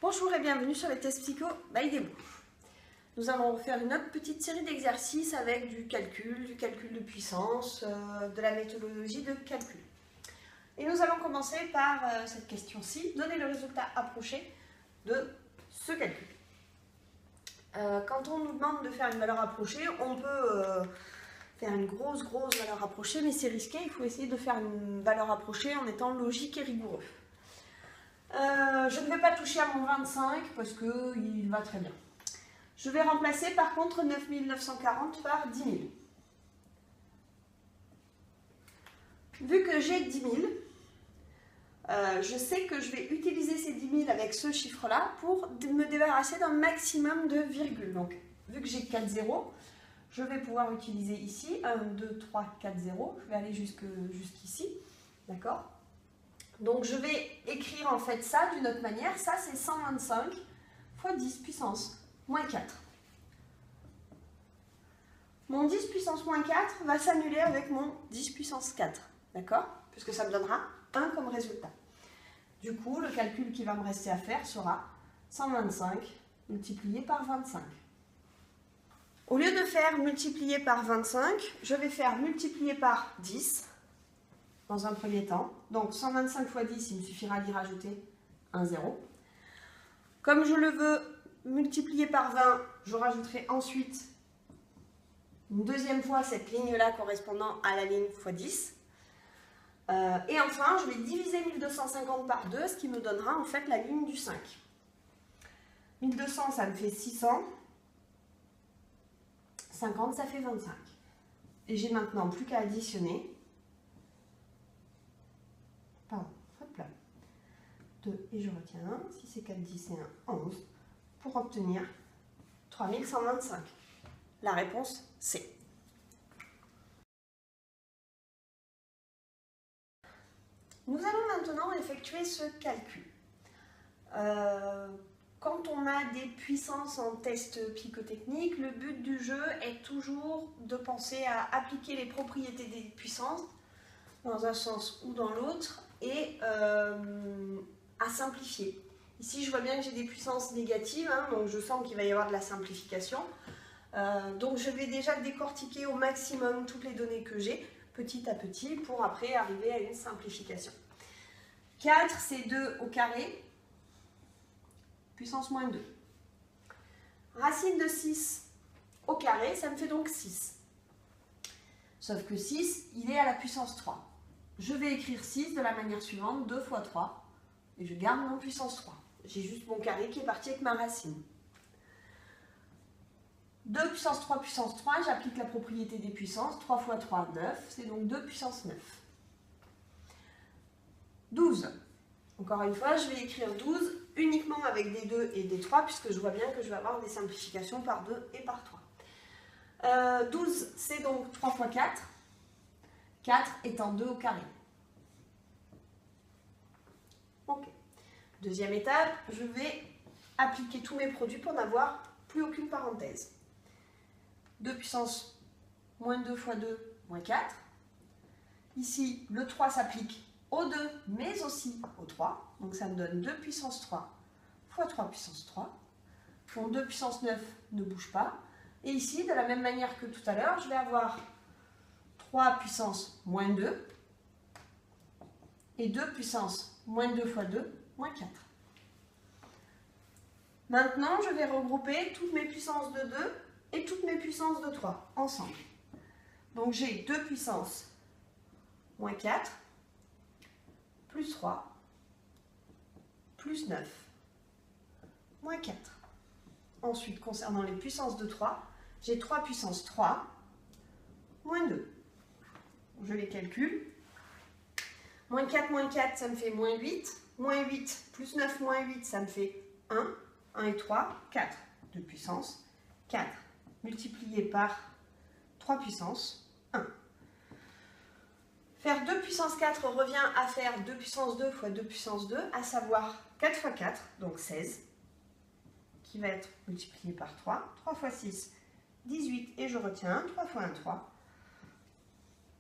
Bonjour et bienvenue sur les tests psycho by Debo. Nous allons faire une autre petite série d'exercices avec du calcul de puissance, de la méthodologie de calcul. Et nous allons commencer par cette question-ci, donner le résultat approché de ce calcul. Quand on nous demande de faire une valeur approchée, on peut faire une grosse valeur approchée, mais c'est risqué, il faut essayer de faire une valeur approchée en étant logique et rigoureux. Je ne vais pas toucher à mon 25 parce qu'il va très bien. Je vais remplacer par contre 9940 par 10 000. Vu que j'ai 10 000, je sais que je vais utiliser ces 10 000 avec ce chiffre-là pour me débarrasser d'un maximum de virgules. Donc, vu que j'ai 4 zéros, je vais pouvoir utiliser ici 1, 2, 3, 4 zéros. Je vais aller jusqu'ici. D'accord ? Donc, je vais écrire en fait ça d'une autre manière. Ça, c'est 125 fois 10 puissance moins 4. Mon 10 puissance moins 4 va s'annuler avec mon 10 puissance 4. D'accord ? Puisque ça me donnera 1 comme résultat. Du coup, le calcul qui va me rester à faire sera 125 multiplié par 25. Au lieu de faire multiplié par 25, je vais faire multiplié par 10 dans un premier temps. Donc 125 fois 10, il me suffira d'y rajouter un 0. Comme je le veux multiplier par 20, je rajouterai ensuite une deuxième fois cette ligne-là correspondant à la ligne x 10. Et enfin, je vais diviser 1250 par 2, ce qui me donnera en fait la ligne du 5. 1200, ça me fait 600. 50, ça fait 25. Et j'ai maintenant plus qu'à additionner. Pardon, hop là. 2 et je retiens 1. 6 et 4, 10 et 1, 11. Pour obtenir 3125. La réponse, c'est. Nous allons maintenant effectuer ce calcul. Quand on a des puissances en test psychotechnique, le but du jeu est toujours de penser à appliquer les propriétés des puissances dans un sens ou dans l'autre et à simplifier. Ici, je vois bien que j'ai des puissances négatives, hein, donc je sens qu'il va y avoir de la simplification. Donc je vais déjà décortiquer au maximum toutes les données que j'ai, petit à petit, pour après arriver à une simplification. 4, c'est 2 au carré, puissance moins 2. Racine de 6 au carré, ça me fait donc 6. Sauf que 6, il est à la puissance 3. Je vais écrire 6 de la manière suivante, 2 fois 3, et je garde mon puissance 3. J'ai juste mon carré qui est parti avec ma racine. 2 puissance 3, j'applique la propriété des puissances. 3 fois 3, 9. C'est donc 2 puissance 9. 12. Encore une fois, je vais écrire 12 uniquement avec des 2 et des 3, puisque je vois bien que je vais avoir des simplifications par 2 et par 3. 12, c'est donc 3 fois 4. 4 étant 2 au carré. Ok. Deuxième étape, je vais appliquer tous mes produits pour n'avoir plus aucune parenthèse. 2 puissance moins 2 fois 2, moins 4. Ici, le 3 s'applique au 2, mais aussi au 3. Donc ça me donne 2 puissance 3 fois 3 puissance 3. Mon 2 puissance 9 ne bouge pas. Et ici, de la même manière que tout à l'heure, je vais avoir 3 puissance moins 2 et 2 puissance moins 2 fois 2, moins 4. Maintenant, je vais regrouper toutes mes puissances de 2 et toutes mes puissances de 3 ensemble. Donc j'ai 2 puissance moins 4, plus 3, plus 9, moins 4. Ensuite, concernant les puissances de 3, j'ai 3 puissance 3, moins 2. Je les calcule. Moins 4, ça me fait moins 8. Moins 8 plus 9 moins 8, ça me fait 1. 1 et 3, 4. 2 puissance 4. Multiplié par 3 puissance 1. Faire 2 puissance 4 revient à faire 2 puissance 2 fois 2 puissance 2, à savoir 4 fois 4, donc 16, qui va être multiplié par 3. 3 fois 6, 18, et je retiens 1. 3 fois 1, 3.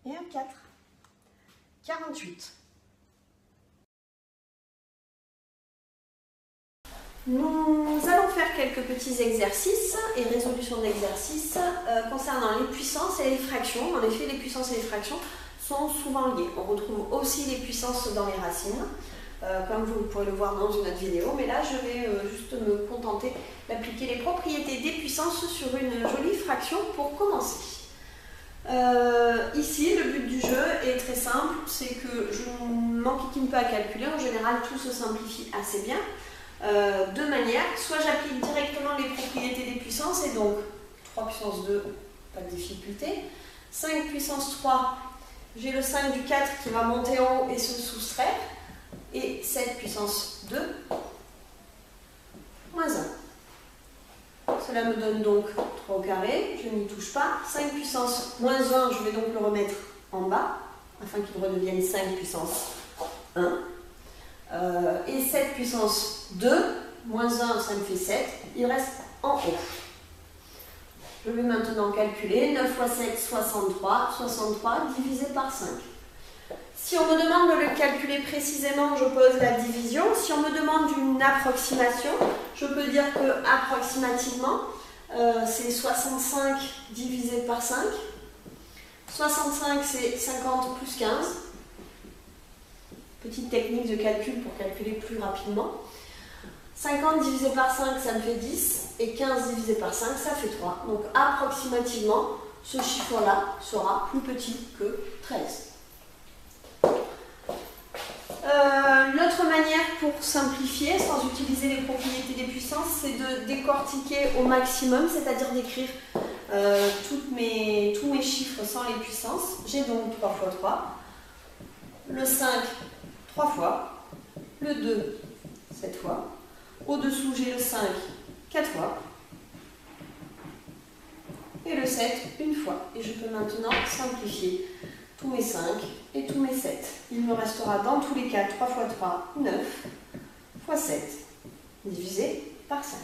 Et un 4. 48. Nous allons faire quelques petits exercices et résolutions d'exercices concernant les puissances et les fractions. En effet, les puissances et les fractions sont souvent liées. On retrouve aussi les puissances dans les racines, comme vous pourrez le voir dans une autre vidéo. Mais là, je vais juste me contenter d'appliquer les propriétés des puissances sur une jolie fraction pour commencer. Ici, le but du jeu est très simple, c'est que je ne m'enquiquine pas à calculer. En général, tout se simplifie assez bien. Deux manières, soit j'applique directement les propriétés des puissances, et donc 3 puissance 2, pas de difficulté. 5 puissance 3, j'ai le 5 du 4 qui va monter en haut et se soustraire, et 7 puissance 2, moins 1. Cela me donne donc 3 au carré, je n'y touche pas. 5 puissance moins 1, je vais donc le remettre en bas, afin qu'il redevienne 5 puissance 1. Et 7 puissance 2, moins 1, ça me fait 7, il reste en haut. Je vais maintenant calculer 9 fois 7, 63, 63 divisé par 5. Si on me demande de le calculer précisément, je pose la division. Si on me demande une approximation, je peux dire que approximativement, c'est 65 divisé par 5. 65, c'est 50 plus 15. Petite technique de calcul pour calculer plus rapidement. 50 divisé par 5, ça me fait 10. Et 15 divisé par 5, ça fait 3. Donc approximativement, ce chiffre-là sera plus petit que 13. L'autre manière pour simplifier, sans utiliser les propriétés des puissances, c'est de décortiquer au maximum, c'est-à-dire d'écrire tous mes chiffres sans les puissances. J'ai donc 3 fois 3. Le 5, 3 fois. Le 2, 7 fois. Au-dessous, j'ai le 5, 4 fois. Et le 7, une fois. Et je peux maintenant simplifier tous mes 5 et tous mes 7. Il me restera dans tous les cas 3 fois 3, 9, fois 7, divisé par 5.